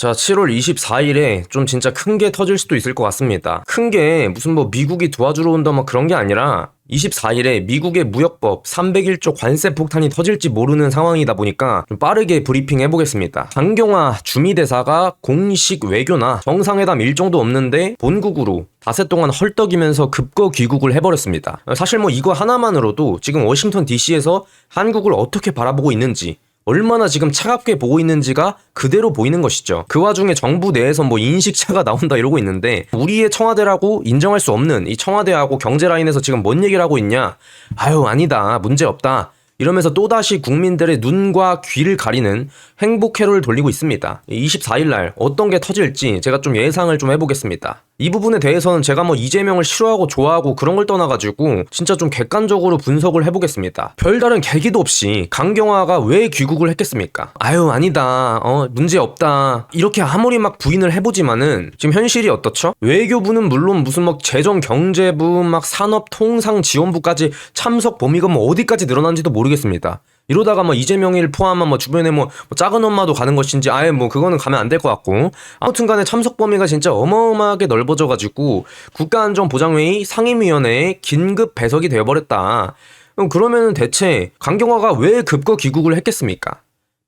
자, 7월 24일에 좀 진짜 큰 게 터질 수도 있을 것 같습니다. 큰 게 무슨 뭐 미국이 도와주러 온다 뭐 그런 게 아니라 24일에 미국의 무역법 301조 관세 폭탄이 터질지 모르는 상황이다 보니까 좀 빠르게 브리핑 해보겠습니다. 강경화 주미대사가 공식 외교나 정상회담 일정도 없는데 본국으로 닷새 동안 헐떡이면서 급거 귀국을 해버렸습니다. 사실 뭐 이거 하나만으로도 지금 워싱턴 DC에서 한국을 어떻게 바라보고 있는지, 얼마나 지금 차갑게 보고 있는지가 그대로 보이는 것이죠. 그 와중에 정부 내에서 뭐 인식차가 나온다 이러고 있는데, 우리의 청와대라고 인정할 수 없는 이 청와대하고 경제 라인에서 지금 뭔 얘기를 하고 있냐, 아유 아니다, 문제 없다 이러면서 또다시 국민들의 눈과 귀를 가리는 행복 회로를 돌리고 있습니다. 24일날 어떤 게 터질지 제가 좀 예상을 좀 해보겠습니다. 이 부분에 대해서는 제가 뭐 이재명을 싫어하고 좋아하고 그런 걸 떠나가지고 진짜 좀 객관적으로 분석을 해보겠습니다. 별다른 계기도 없이 강경화가 왜 귀국을 했겠습니까? 아유 아니다, 문제 없다 이렇게 아무리 막 부인을 해보지만은 지금 현실이 어떻죠? 외교부는 물론 무슨 막 재정경제부 막 산업통상지원부까지 참석 범위가 뭐 어디까지 늘어난지도 모르겠습니다. 이러다가 뭐 이재명일 포함한 뭐 주변에 뭐 작은 엄마도 가는 것인지 아예 뭐 그거는 가면 안 될 것 같고, 아무튼 간에 참석 범위가 진짜 어마어마하게 넓어져가지고 국가안전보장회의 상임위원회에 긴급 배석이 되어버렸다. 그러면은 대체 강경화가 왜 급거 귀국을 했겠습니까?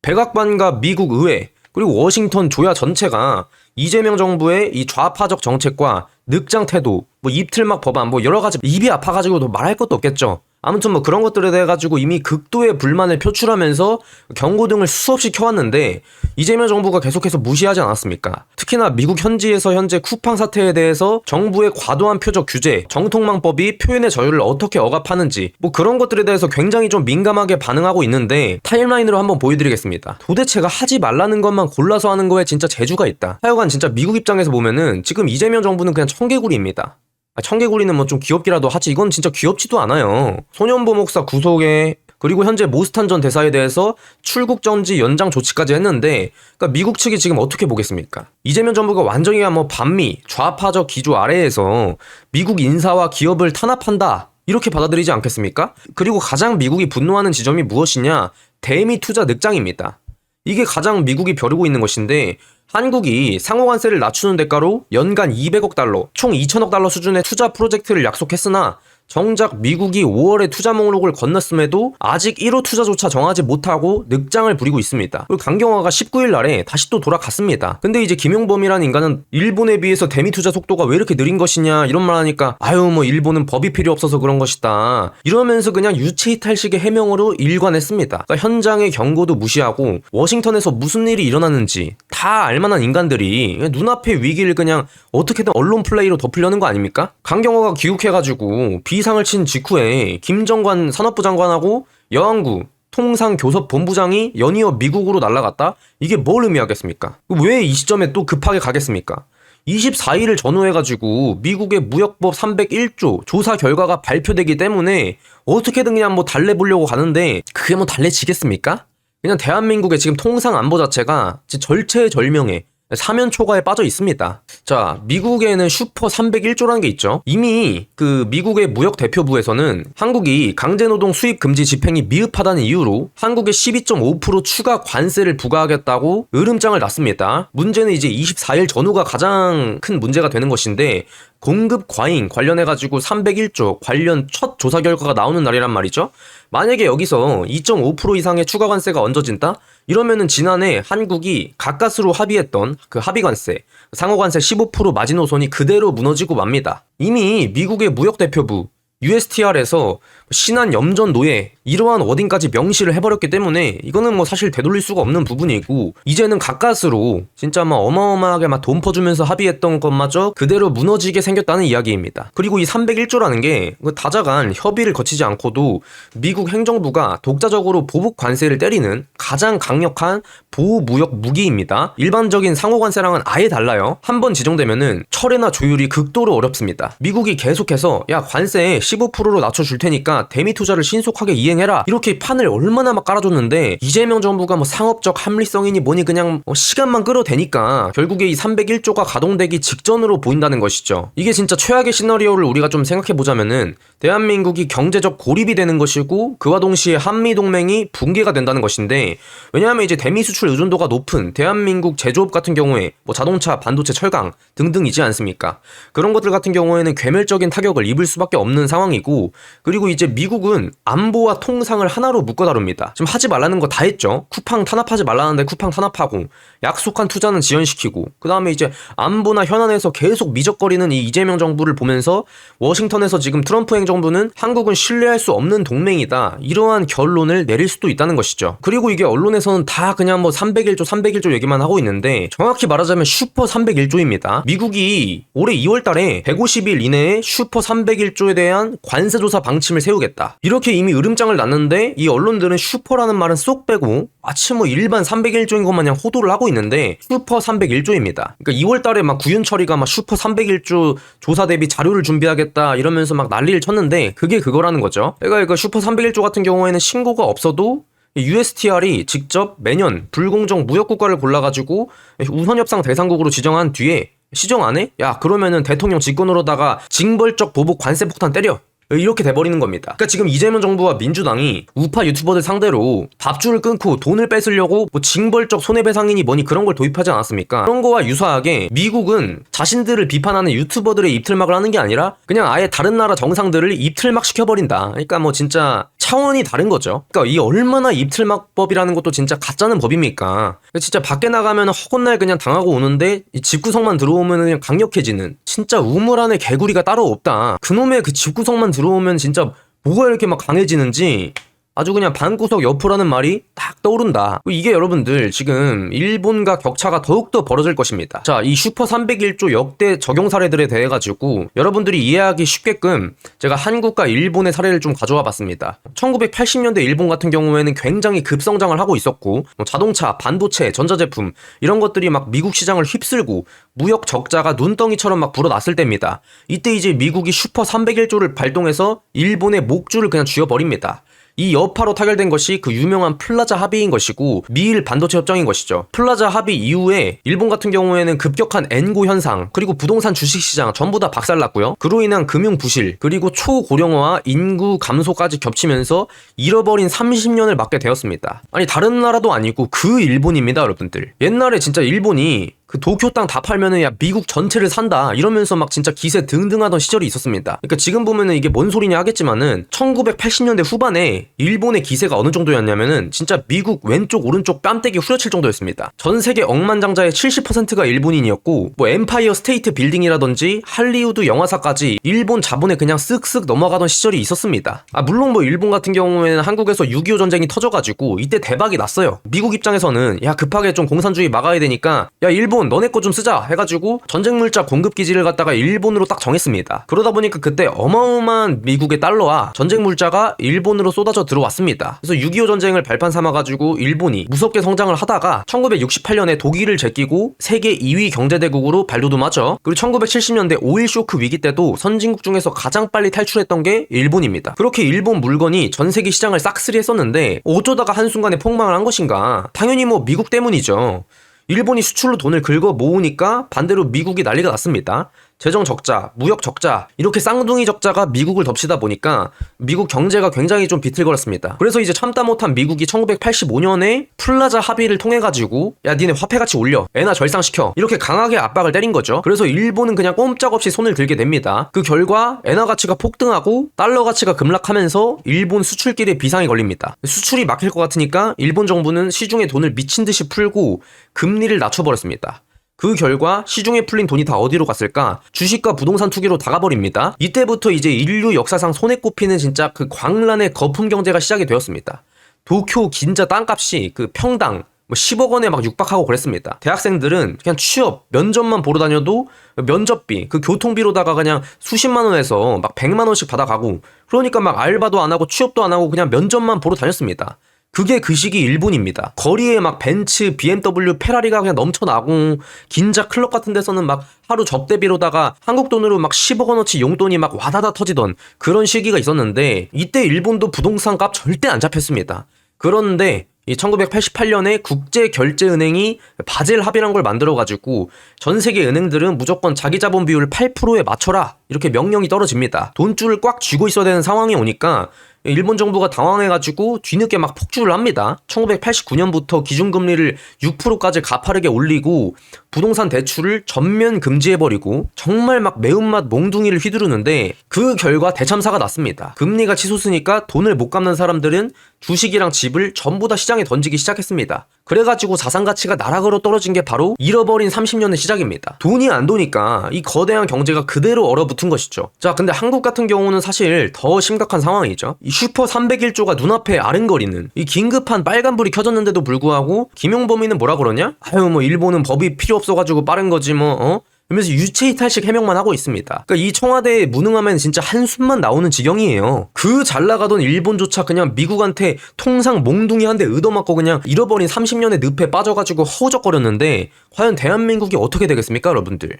백악관과 미국 의회 그리고 워싱턴 조야 전체가 이재명 정부의 이 좌파적 정책과 늑장 태도, 뭐 입틀막 법안, 뭐 여러 가지 입이 아파가지고도 말할 것도 없겠죠. 아무튼 뭐 그런 것들에 대해 가지고 이미 극도의 불만을 표출하면서 경고등을 수없이 켜왔는데 이재명 정부가 계속해서 무시하지 않았습니까? 특히나 미국 현지에서 현재 쿠팡 사태에 대해서 정부의 과도한 표적 규제, 정통망법이 표현의 자유를 어떻게 억압하는지 뭐 그런 것들에 대해서 굉장히 좀 민감하게 반응하고 있는데, 타임라인으로 한번 보여드리겠습니다. 도대체가 하지 말라는 것만 골라서 하는 거에 진짜 재주가 있다. 하여간 진짜 미국 입장에서 보면은 지금 이재명 정부는 그냥 청개구리입니다. 청개구리는 뭐 좀 귀엽기라도 하지 이건 진짜 귀엽지도 않아요. 소년보 목사 구속에, 그리고 현재 모스탄 전 대사에 대해서 출국 정지 연장 조치까지 했는데, 그러니까 미국 측이 지금 어떻게 보겠습니까? 이재명 정부가 완전히 뭐 반미 좌파적 기조 아래에서 미국 인사와 기업을 탄압한다 이렇게 받아들이지 않겠습니까? 그리고 가장 미국이 분노하는 지점이 무엇이냐? 대미 투자 늑장입니다. 이게 가장 미국이 벼르고 있는 것인데, 한국이 상호관세를 낮추는 대가로 연간 200억 달러, 총 2천억 달러 수준의 투자 프로젝트를 약속했으나 정작 미국이 5월에 투자 목록을 건넜음에도 아직 1호 투자조차 정하지 못하고 늑장을 부리고 있습니다. 그리고 강경화가 19일 날에 다시 또 돌아갔습니다. 근데 이제 김용범이라는 인간은 일본에 비해서 대미 투자 속도가 왜 이렇게 느린 것이냐 이런 말 하니까 아유 뭐 일본은 법이 필요 없어서 그런 것이다 이러면서 그냥 유체이탈식의 해명으로 일관했습니다. 그러니까 현장의 경고도 무시하고 워싱턴에서 무슨 일이 일어나는지 다 알만한 인간들이 눈앞의 위기를 그냥 어떻게든 언론 플레이로 덮으려는 거 아닙니까? 강경화가 귀국해가지고 비상을 친 직후에 김정관 산업부 장관하고 여왕구 통상교섭본부장이 연이어 미국으로 날아갔다? 이게 뭘 의미하겠습니까? 왜 이 시점에 또 급하게 가겠습니까? 24일을 전후해가지고 미국의 무역법 301조 조사 결과가 발표되기 때문에 어떻게든 그냥 뭐 달래보려고 가는데, 그게 뭐 달래지겠습니까? 그냥 대한민국의 지금 통상 안보 자체가 절체절명해 사면 초과에 빠져 있습니다. 자, 미국에는 슈퍼 301조라는 게 있죠. 이미 그 미국의 무역 대표부에서는 한국이 강제노동 수입 금지 집행이 미흡하다는 이유로 한국에 12.5% 추가 관세를 부과하겠다고 으름장을 놨습니다. 문제는 이제 24일 전후가 가장 큰 문제가 되는 것인데, 공급 과잉 관련해가지고 301조 관련 첫 조사 결과가 나오는 날이란 말이죠. 만약에 여기서 2.5% 이상의 추가 관세가 얹어진다? 이러면은 지난해 한국이 가까스로 합의했던 그 합의관세, 상호관세 15% 마지노선이 그대로 무너지고 맙니다. 이미 미국의 무역대표부 USTR에서 신한 염전 노예 이러한 워딩까지 명시를 해버렸기 때문에 이거는 뭐 사실 되돌릴 수가 없는 부분이고, 이제는 가까스로 진짜 막 어마어마하게 막 돈 퍼주면서 합의했던 것마저 그대로 무너지게 생겼다는 이야기입니다. 그리고 이 301조라는 게 다자간 협의를 거치지 않고도 미국 행정부가 독자적으로 보복 관세를 때리는 가장 강력한 보호무역 무기입니다. 일반적인 상호관세랑은 아예 달라요. 한번 지정되면은 철회나 조율이 극도로 어렵습니다. 미국이 계속해서 야 관세 15%로 낮춰줄 테니까 정부가 대미 투자를 신속하게 이행해라 이렇게 판을 얼마나 막 깔아줬는데 이재명 정부가 뭐 상업적 합리성이니 뭐니 그냥 시간만 끌어대니까 결국에 이 301조가 가동되기 직전으로 보인다는 것이죠. 이게 진짜 최악의 시나리오를 우리가 좀 생각해보자면은 대한민국이 경제적 고립이 되는 것이고 그와 동시에 한미동맹이 붕괴가 된다는 것인데, 왜냐하면 이제 대미 수출 의존도가 높은 대한민국 제조업 같은 경우에 뭐 자동차, 반도체, 철강 등등이지 않습니까? 그런 것들 같은 경우에는 괴멸적인 타격을 입을 수밖에 없는 상황이고, 그리고 이제 미국은 안보와 통상을 하나로 묶어 다룹니다. 지금 하지 말라는 거 다 했죠. 쿠팡 탄압하지 말라는데 쿠팡 탄압하고, 약속한 투자는 지연시키고, 그 다음에 이제 안보나 현안에서 계속 미적거리는 이 이재명 정부를 보면서 워싱턴에서 지금 트럼프 행정부는 한국은 신뢰할 수 없는 동맹이다, 이러한 결론을 내릴 수도 있다는 것이죠. 그리고 이게 언론에서는 다 그냥 뭐 301조 얘기만 하고 있는데, 정확히 말하자면 슈퍼 301조입니다. 미국이 올해 2월 달에 150일 이내에 슈퍼 301조에 대한 관세조사 방침을 세우겠다, 이렇게 이미 으름장을 놨는데, 이 언론들은 슈퍼라는 말은 쏙 빼고 마치 뭐 일반 301조인 것 마냥 호도를 하고 있는데 슈퍼 301조입니다. 그러니까 2월 달에 막 구윤철이가 막 슈퍼 301조 조사 대비 자료를 준비하겠다 이러면서 막 난리를 쳤는데, 그게 그거라는 거죠. 그러니까 슈퍼 301조 같은 경우에는 신고가 없어도 USTR이 직접 매년 불공정 무역국가를 골라가지고 우선협상 대상국으로 지정한 뒤에 시정 안 해? 야, 그러면은 대통령 직권으로다가 징벌적 보복 관세 폭탄 때려, 이렇게 돼버리는 겁니다. 그러니까 지금 이재명 정부와 민주당이 우파 유튜버들 상대로 밥줄을 끊고 돈을 뺏으려고 뭐 징벌적 손해배상이니 뭐니 그런 걸 도입하지 않았습니까? 그런 거와 유사하게 미국은 자신들을 비판하는 유튜버들의 입틀막을 하는 게 아니라 그냥 아예 다른 나라 정상들을 입틀막 시켜버린다. 그러니까 뭐 진짜 차원이 다른 거죠. 그러니까 이 얼마나 입틀막법이라는 것도 진짜 가짜는 법입니까? 진짜 밖에 나가면 허건날 그냥 당하고 오는데 이 집구석만 들어오면 그냥 강력해지는, 진짜 우물 안에 개구리가 따로 없다. 그놈의 그 집구석만 들어오면 진짜 뭐가 이렇게 막 강해지는지 아주 그냥 방구석 여포라는 말이 딱 떠오른다. 이게 여러분들 지금 일본과 격차가 더욱더 벌어질 것입니다. 자, 이 슈퍼 301조 역대 적용 사례들에 대해 가지고 여러분들이 이해하기 쉽게끔 제가 한국과 일본의 사례를 좀 가져와 봤습니다. 1980년대 일본 같은 경우에는 굉장히 급성장을 하고 있었고, 자동차, 반도체, 전자제품 이런 것들이 막 미국 시장을 휩쓸고 무역 적자가 눈덩이처럼 막 불어났을 때입니다. 이때 이제 미국이 슈퍼 301조를 발동해서 일본의 목줄을 그냥 쥐어버립니다. 이 여파로 타결된 것이 그 유명한 플라자 합의인 것이고 미일 반도체 협정인 것이죠. 플라자 합의 이후에 일본 같은 경우에는 급격한 엔고 현상, 그리고 부동산 주식시장 전부 다 박살났고요. 그로 인한 금융 부실, 그리고 초고령화와 인구 감소까지 겹치면서 잃어버린 30년을 맞게 되었습니다. 아니 다른 나라도 아니고 그 일본입니다, 여러분들. 옛날에 진짜 일본이 그 도쿄 땅 다 팔면은 야 미국 전체를 산다 이러면서 막 진짜 기세 등등하던 시절이 있었습니다. 그러니까 지금 보면은 이게 뭔 소리냐 하겠지만은 1980년대 후반에 일본의 기세가 어느 정도였냐면은 진짜 미국 왼쪽 오른쪽 뺨때기 후려칠 정도였습니다. 전 세계 억만장자의 70%가 일본인이었고 뭐 엠파이어 스테이트 빌딩이라든지 할리우드 영화사까지 일본 자본에 그냥 쓱쓱 넘어가던 시절이 있었습니다. 물론 뭐 일본 같은 경우에는 한국에서 6.25 전쟁이 터져가지고 이때 대박이 났어요. 미국 입장에서는 야 급하게 좀 공산주의 막아야 되니까 야 일본 너네 거 좀 쓰자 해가지고 전쟁물자 공급기지를 갖다가 일본으로 딱 정했습니다. 그러다 보니까 그때 어마어마한 미국의 달러와 전쟁물자가 일본으로 쏟아져 들어왔습니다. 그래서 6.25 전쟁을 발판 삼아가지고 일본이 무섭게 성장을 하다가 1968년에 독일을 제끼고 세계 2위 경제대국으로 발돋움하죠. 그리고 1970년대 오일 쇼크 위기 때도 선진국 중에서 가장 빨리 탈출했던 게 일본입니다. 그렇게 일본 물건이 전 세계 시장을 싹쓸이 했었는데 어쩌다가 한순간에 폭망을 한 것인가? 당연히 뭐 미국 때문이죠. 일본이 수출로 돈을 긁어 모으니까 반대로 미국이 난리가 났습니다. 재정 적자, 무역 적자, 이렇게 쌍둥이 적자가 미국을 덮치다 보니까 미국 경제가 굉장히 좀 비틀거렸습니다. 그래서 이제 참다 못한 미국이 1985년에 플라자 합의를 통해가지고 야 니네 화폐가치 올려, 엔화 절상시켜, 이렇게 강하게 압박을 때린 거죠. 그래서 일본은 그냥 꼼짝없이 손을 들게 됩니다. 그 결과 엔화 가치가 폭등하고 달러 가치가 급락하면서 일본 수출길에 비상이 걸립니다. 수출이 막힐 것 같으니까 일본 정부는 시중에 돈을 미친 듯이 풀고 금리를 낮춰버렸습니다. 그 결과 시중에 풀린 돈이 다 어디로 갔을까? 주식과 부동산 투기로 다 가버립니다. 이때부터 이제 인류 역사상 손에 꼽히는 진짜 그 광란의 거품 경제가 시작이 되었습니다. 도쿄 긴자 땅값이 그 평당 10억 원에 막 육박하고 그랬습니다. 대학생들은 그냥 취업, 면접만 보러 다녀도 면접비, 그 교통비로다가 그냥 수십만 원에서 막 100만 원씩 받아가고, 그러니까 막 알바도 안 하고 취업도 안 하고 그냥 면접만 보러 다녔습니다. 그게 그 시기 일본입니다. 거리에 막 벤츠, BMW, 페라리가 그냥 넘쳐나고 긴자 클럽 같은 데서는 막 하루 접대비로다가 한국 돈으로 막 10억 원어치 용돈이 막 와다다 터지던 그런 시기가 있었는데 이때 일본도 부동산 값 절대 안 잡혔습니다. 그런데 이 1988년에 국제결제은행이 바젤 합의란 걸 만들어가지고 전 세계 은행들은 무조건 자기 자본 비율 8%에 맞춰라 이렇게 명령이 떨어집니다. 돈줄을 꽉 쥐고 있어야 되는 상황이 오니까 일본 정부가 당황해가지고 뒤늦게 막 폭주를 합니다. 1989년부터 기준금리를 6%까지 가파르게 올리고 부동산 대출을 전면 금지해버리고 정말 막 매운맛 몽둥이를 휘두르는데 그 결과 대참사가 났습니다. 금리가 치솟으니까 돈을 못 갚는 사람들은 주식이랑 집을 전부 다 시장에 던지기 시작했습니다. 그래가지고 자산 가치가 나락으로 떨어진 게 바로 잃어버린 30년의 시작입니다. 돈이 안 도니까 이 거대한 경제가 그대로 얼어붙은 것이죠. 자, 근데 한국 같은 경우는 사실 더 심각한 상황이죠. 이 슈퍼 301조가 눈앞에 아른거리는 이 긴급한 빨간불이 켜졌는데도 불구하고 김용범이는 뭐라 그러냐? 아유 뭐 일본은 법이 필요 없어가지고 빠른 거지 뭐 그러면서 유체이탈식 해명만 하고 있습니다. 그러니까 이 청와대에 무능하면 진짜 한숨만 나오는 지경이에요. 그 잘나가던 일본조차 그냥 미국한테 통상 몽둥이 한 대 얻어맞고 그냥 잃어버린 30년의 늪에 빠져가지고 허우적거렸는데 과연 대한민국이 어떻게 되겠습니까 여러분들?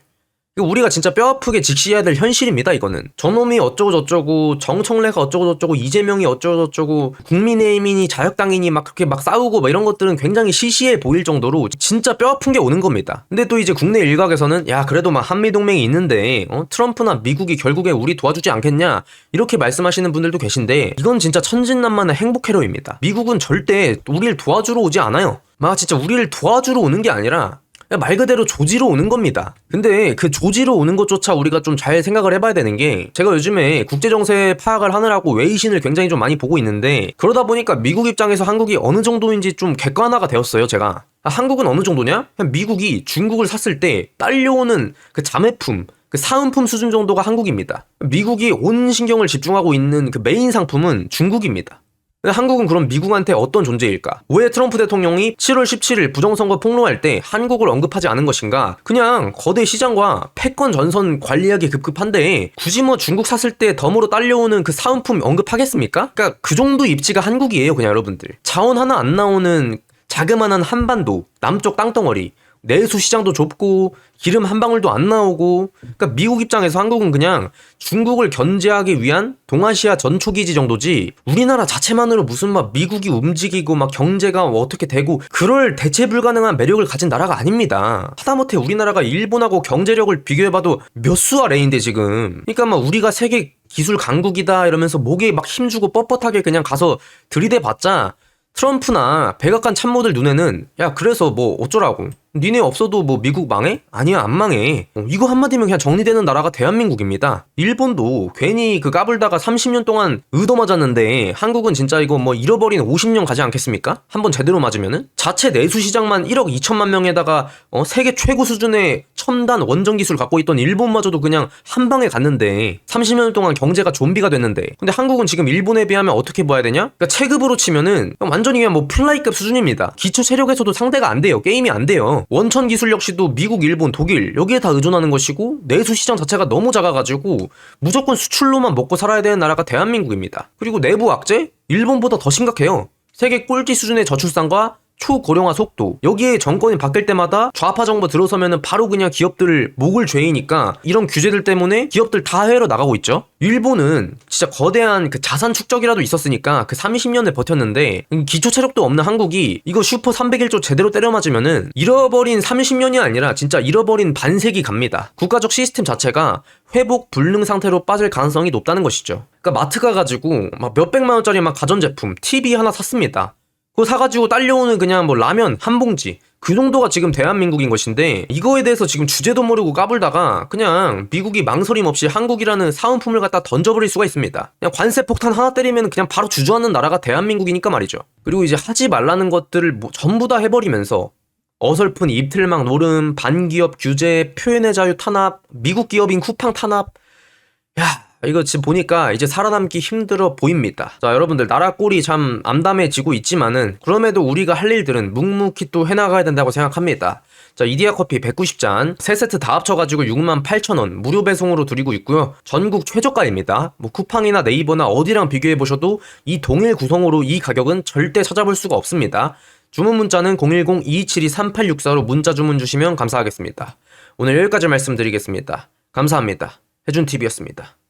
우리가 진짜 뼈아프게 직시해야 될 현실입니다 이거는. 저놈이 어쩌고저쩌고 정청래가 어쩌고저쩌고 이재명이 어쩌고저쩌고 국민의힘이니 자유당이니 막 그렇게 막 싸우고 막 이런 것들은 굉장히 시시해 보일 정도로 진짜 뼈아픈 게 오는 겁니다. 근데 또 이제 국내 일각에서는 야 그래도 막 한미동맹이 있는데 트럼프나 미국이 결국에 우리 도와주지 않겠냐 이렇게 말씀하시는 분들도 계신데 이건 진짜 천진난만한 행복회로입니다. 미국은 절대 우리를 도와주러 오지 않아요. 막 진짜 우리를 도와주러 오는 게 아니라 말 그대로 조지로 오는 겁니다. 근데 그 조지로 오는 것조차 우리가 좀 잘 생각을 해봐야 되는 게 제가 요즘에 국제정세 파악을 하느라고 외신을 굉장히 좀 많이 보고 있는데 그러다 보니까 미국 입장에서 한국이 어느 정도인지 좀 객관화가 되었어요 제가. 한국은 어느 정도냐? 미국이 중국을 샀을 때 딸려오는 그 자매품 그 사은품 수준 정도가 한국입니다. 미국이 온 신경을 집중하고 있는 그 메인 상품은 중국입니다. 한국은 그럼 미국한테 어떤 존재일까? 왜 트럼프 대통령이 7월 17일 부정선거 폭로할 때 한국을 언급하지 않은 것인가? 그냥 거대 시장과 패권 전선 관리하기 급급한데 굳이 뭐 중국 샀을 때 덤으로 딸려오는 그 사은품 언급하겠습니까? 그러니까 그 정도 입지가 한국이에요 그냥 여러분들. 자원 하나 안 나오는 자그마한 한반도, 남쪽 땅덩어리 내수 시장도 좁고 기름 한 방울도 안 나오고 그러니까 미국 입장에서 한국은 그냥 중국을 견제하기 위한 동아시아 전초기지 정도지 우리나라 자체만으로 무슨 막 미국이 움직이고 막 경제가 어떻게 되고 그럴 대체 불가능한 매력을 가진 나라가 아닙니다. 하다못해 우리나라가 일본하고 경제력을 비교해봐도 몇 수 아래인데 지금. 그러니까 막 우리가 세계 기술 강국이다 이러면서 목에 막 힘주고 뻣뻣하게 그냥 가서 들이대봤자 트럼프나 백악관 참모들 눈에는 야 그래서 뭐 어쩌라고 니네 없어도 뭐 미국 망해? 아니야 안 망해. 이거 한마디면 그냥 정리되는 나라가 대한민국입니다. 일본도 괜히 그 까불다가 30년 동안 얻어맞았는데 한국은 진짜 이거 뭐 잃어버린 50년 가지 않겠습니까? 한번 제대로 맞으면은 자체 내수 시장만 1억 2천만 명에다가 세계 최고 수준의 첨단 원전 기술 갖고 있던 일본마저도 그냥 한 방에 갔는데 30년 동안 경제가 좀비가 됐는데 근데 한국은 지금 일본에 비하면 어떻게 봐야 되냐? 그러니까 체급으로 치면은 완전히 그냥 뭐 플라이급 수준입니다. 기초 체력에서도 상대가 안 돼요. 게임이 안 돼요. 원천 기술 역시도 미국, 일본, 독일 여기에 다 의존하는 것이고 내수 시장 자체가 너무 작아가지고 무조건 수출로만 먹고 살아야 되는 나라가 대한민국입니다. 그리고 내부 악재? 일본보다 더 심각해요. 세계 꼴찌 수준의 저출산과 초고령화 속도 여기에 정권이 바뀔 때마다 좌파 정부 들어서면은 바로 그냥 기업들을 목을 죄이니까 이런 규제들 때문에 기업들 다 해외로 나가고 있죠. 일본은 진짜 거대한 그 자산 축적이라도 있었으니까 그 30년을 버텼는데 기초 체력도 없는 한국이 이거 슈퍼 301조 제대로 때려 맞으면은 잃어버린 30년이 아니라 진짜 잃어버린 반세기 갑니다. 국가적 시스템 자체가 회복 불능 상태로 빠질 가능성이 높다는 것이죠. 그러니까 마트 가가지고 막 몇백만 원짜리 막 가전제품 TV 하나 샀습니다. 그거 사가지고 딸려오는 그냥 뭐 라면 한 봉지 그 정도가 지금 대한민국인 것인데 이거에 대해서 지금 주제도 모르고 까불다가 그냥 미국이 망설임 없이 한국이라는 사은품을 갖다 던져버릴 수가 있습니다. 그냥 관세 폭탄 하나 때리면 그냥 바로 주저하는 나라가 대한민국이니까 말이죠. 그리고 이제 하지 말라는 것들을 뭐 전부 다 해버리면서 어설픈 입틀막 노름, 반기업 규제, 표현의 자유 탄압, 미국 기업인 쿠팡 탄압 야 이거 지금 보니까 이제 살아남기 힘들어 보입니다. 자, 여러분들 나라 꼴이 참 암담해지고 있지만은 그럼에도 우리가 할 일들은 묵묵히 또 해나가야 된다고 생각합니다. 자, 이디야 커피 190잔 3세트 다 합쳐가지고 68,000원 무료 배송으로 드리고 있고요. 전국 최저가입니다. 뭐 쿠팡이나 네이버나 어디랑 비교해보셔도 이 동일 구성으로 이 가격은 절대 찾아볼 수가 없습니다. 주문 문자는 010-2272-3864로 문자 주문 주시면 감사하겠습니다. 오늘 여기까지 말씀드리겠습니다. 감사합니다. 해준TV였습니다.